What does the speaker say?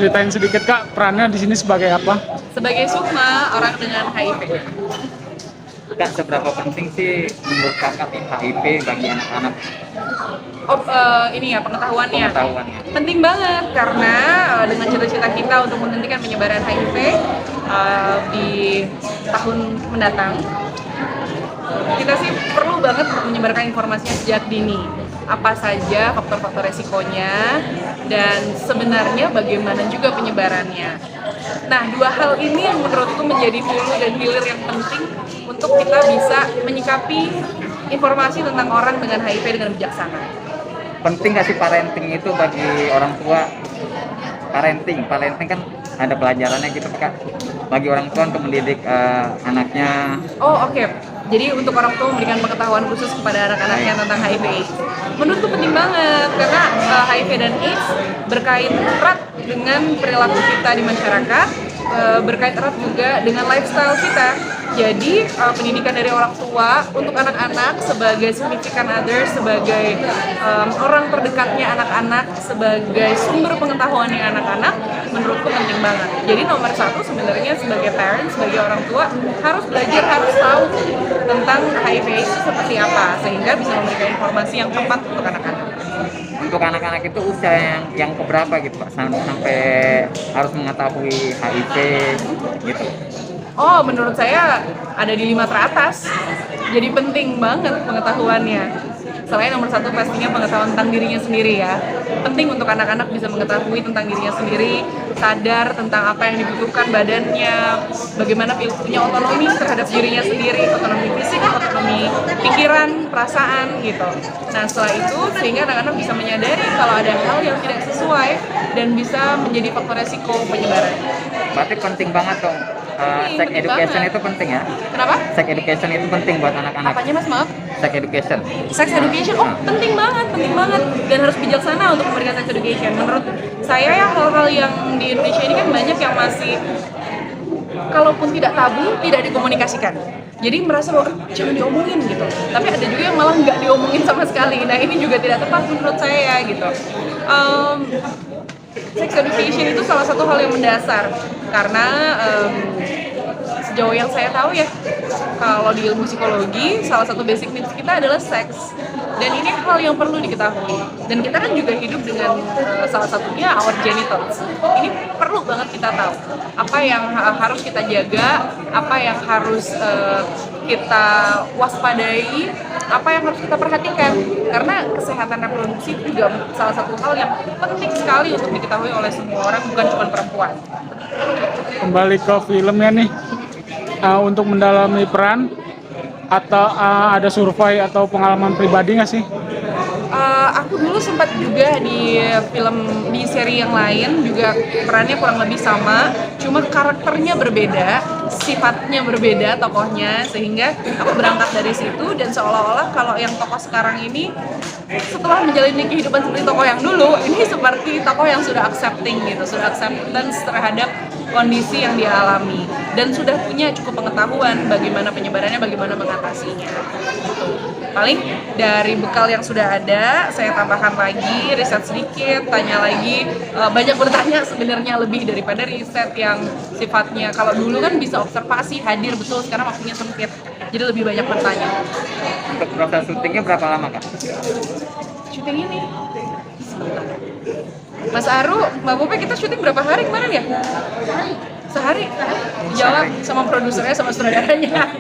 ceritain sedikit Kak, perannya di sini sebagai apa? Sebagai Sukma, orang dengan HIV. Kak, seberapa penting sih menurut kakak nih HIV bagi anak-anak Ini ya pengetahuannya. pengetahuannya? Penting banget karena dengan cita-cita kita untuk menghentikan penyebaran HIV di tahun mendatang, kita sih perlu banget menyebarkan informasinya sejak dini. Apa saja faktor-faktor resikonya dan sebenarnya bagaimana juga penyebarannya. Nah, dua hal ini yang menurutku menjadi hulu dan hilir yang penting untuk kita bisa menyikapi informasi tentang orang dengan HIV dengan bijaksana. Penting nggak sih parenting itu bagi orang tua? Parenting kan ada pelajarannya gitu Kak, bagi orang tua untuk mendidik anaknya. Oh, oke. Jadi untuk orang tua memberikan pengetahuan khusus kepada anak-anaknya tentang HIV. Menurutku penting banget karena HIV dan AIDS berkait erat dengan perilaku kita di masyarakat, berkait erat juga dengan lifestyle kita. Jadi pendidikan dari orang tua untuk anak-anak sebagai significant other, sebagai orang terdekatnya anak-anak, sebagai sumber pengetahuannya anak-anak, menurutku penting banget. Jadi nomor satu sebenarnya sebagai parents, sebagai orang tua harus belajar, harus tahu tentang HIV itu seperti apa sehingga bisa memberikan informasi yang tepat untuk anak-anak. Untuk anak-anak itu usia yang keberapa gitu Pak, sampai harus mengetahui HIV gitu? Oh, menurut saya ada di 5 teratas. Jadi penting banget pengetahuannya. Selain nomor satu pastinya pengetahuan tentang dirinya sendiri ya. Penting untuk anak-anak bisa mengetahui tentang dirinya sendiri, sadar tentang apa yang dibutuhkan badannya, bagaimana punya otonomi terhadap dirinya sendiri, otonomi fisik, otonomi pikiran, perasaan gitu. Nah setelah itu sehingga anak-anak bisa menyadari kalau ada hal yang tidak sesuai dan bisa menjadi faktor resiko penyebaran. Berarti penting banget dong. Sex penting education banget. itu penting ya? Kenapa? Sex education itu penting buat anak-anak. Apanya mas, maaf? Sex education. Sex education, oh penting banget dan harus bijaksana untuk memberikan sex education. Menurut saya ya hal-hal yang di Indonesia ini kan banyak yang masih kalaupun tidak tabu tidak dikomunikasikan. Jadi merasa bahwa jangan diomongin gitu. Tapi ada juga yang malah nggak diomongin sama sekali. Nah ini juga tidak tepat menurut saya gitu. Sex education itu salah satu hal yang mendasar karena sejauh yang saya tahu ya kalau di ilmu psikologi salah satu basic needs kita adalah seks dan ini hal yang perlu diketahui dan kita kan juga hidup dengan salah satunya our genitals. Ini perlu banget kita tahu apa yang harus kita jaga, apa yang harus kita waspadai, apa yang harus kita perhatikan karena kesehatan reproduksi itu juga salah satu hal yang penting sekali untuk diketahui oleh semua orang, bukan cuma perempuan. Kembali ke filmnya nih, untuk mendalami peran atau ada survei atau pengalaman pribadi nggak sih? Aku dulu sempat juga di seri yang lain juga perannya kurang lebih sama, cuma karakternya berbeda, sifatnya berbeda tokohnya, sehingga aku berangkat dari situ dan seolah-olah kalau yang tokoh sekarang ini setelah menjalani kehidupan seperti tokoh yang dulu, ini seperti tokoh yang sudah accepting gitu, sudah acceptance terhadap kondisi yang dia alami dan sudah punya cukup pengetahuan bagaimana penyebarannya, bagaimana mengatasinya. Paling dari bekal yang sudah ada, saya tambahkan lagi, riset sedikit, tanya lagi, banyak bertanya sebenarnya lebih daripada riset yang sifatnya kalau dulu kan bisa observasi, hadir betul, sekarang waktunya sempit, jadi lebih banyak bertanya. Untuk proses syutingnya berapa lama Kak? Syuting ini sebentar. Mas Aru, Mbak Bope, kita syuting berapa hari kemarin ya? Sehari. Jawab sama produsernya sama sutradaranya.